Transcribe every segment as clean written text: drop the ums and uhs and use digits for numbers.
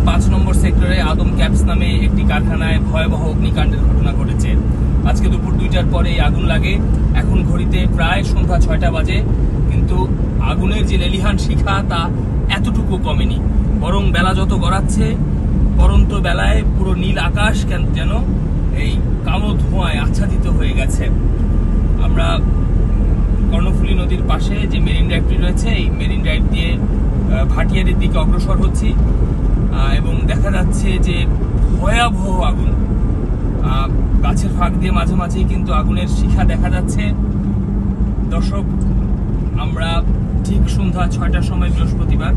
5 নম্বর সেক্টরে আদম ক্যাপস নামে একটি কারখানায় ভয়াবহ অগ্নিকাণ্ডের ঘটনা ঘটেছে। আজকে দুপুর 2টার পরে এই আগুন লাগে। এখন ঘড়িতে প্রায় সন্ধ্যা 6টা বাজে, কিন্তু আগুনের যে লেলিহান শিখা তা এতটুকু কমেনি, বরং বেলা যত গড়াচ্ছে পরন্ত বেলায় পুরো নীল আকাশ যেন এই কালো ধোঁয়ায় আচ্ছাদিত হয়ে গেছে। আমরা কর্ণফুলী নদীর পাশে যে মেরিন ড্রাইভটি রয়েছে, এই মেরিন ড্রাইভ দিয়ে ভাটিয়ারের দিকে অগ্রসর হচ্ছি এবং দেখা যাচ্ছে যে ভয়াবহ আগুন। গাছের ফাঁক দিয়ে মাঝে মাঝেই কিন্তু আগুনের শিখা দেখা যাচ্ছে। দর্শক, আমরা ঠিক সন্ধ্যা 6টার সময় বৃহস্পতিবার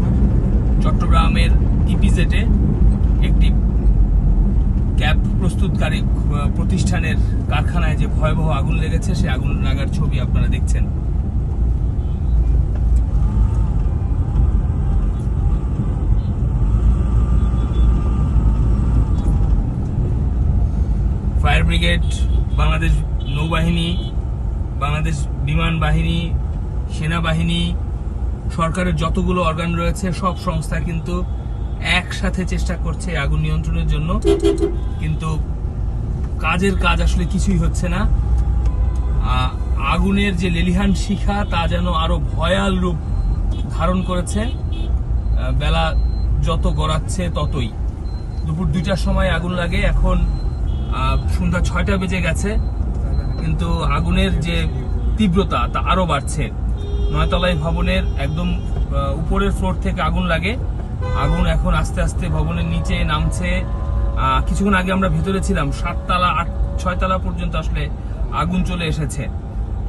চট্টগ্রামের ইপিজেডে একটি ক্যাব প্রস্তুতকারী প্রতিষ্ঠানের কারখানায় যে ভয়াবহ আগুন লেগেছে, সেই আগুন লাগার ছবি আপনারা দেখছেন। ফায়ার ব্রিগেড, বাংলাদেশ নৌবাহিনী, বাংলাদেশ বিমান বাহিনী, সেনাবাহিনী, সরকারের যতগুলো অর্গান রয়েছে সব সংস্থা কিন্তু একসাথে চেষ্টা করছে আগুন নিয়ন্ত্রণের জন্য, কিন্তু কাজের কাজ আসলে কিছুই হচ্ছে না। আগুনের যে লেলিহান শিখা তা যেন আরো ভয়াল রূপ ধারণ করেছে বেলা যত গড়াচ্ছে ততই। দুপুর 2টার সময় আগুন লাগে, এখন সন্ধ্যা 6টা বেজে গেছে, কিন্তু আগুনের যে তীব্রতা তা আরো বাড়ছে। 9 তলায় ভবনের একদম উপরের ফ্লোর থেকে আগুন লাগে। আগুন এখন আস্তে আস্তে ভবনের নিচে নামছে। কিছুক্ষণ আগে আমরা ভেতরে ছিলাম, 7 তলা 6 তলা পর্যন্ত আসলে আগুন চলে এসেছে।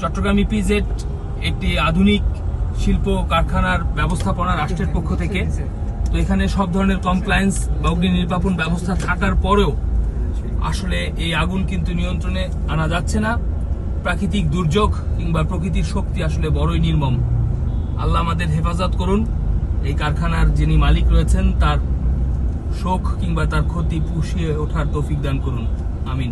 চট্টগ্রাম ইপিজেড একটি আধুনিক শিল্প কারখানার ব্যবস্থাপনা রাষ্ট্রের পক্ষ থেকে, তো এখানে সব ধরনের কমপ্লায়েন্স বা অগ্নি নির্বাপন ব্যবস্থা থাকার পরেও আসলে এই আগুন কিন্তু নিয়ন্ত্রণে আনা যাচ্ছে না। প্রাকৃতিক দুর্যোগ কিংবা প্রকৃতির শক্তি আসলে বড়ই নির্মম। আল্লাহ আমাদের হেফাজত করুন। এই কারখানার যিনি মালিক রয়েছেন তার শোক কিংবা তার ক্ষতি পুষিয়ে ওঠার তৌফিক দান করুন। আমিন।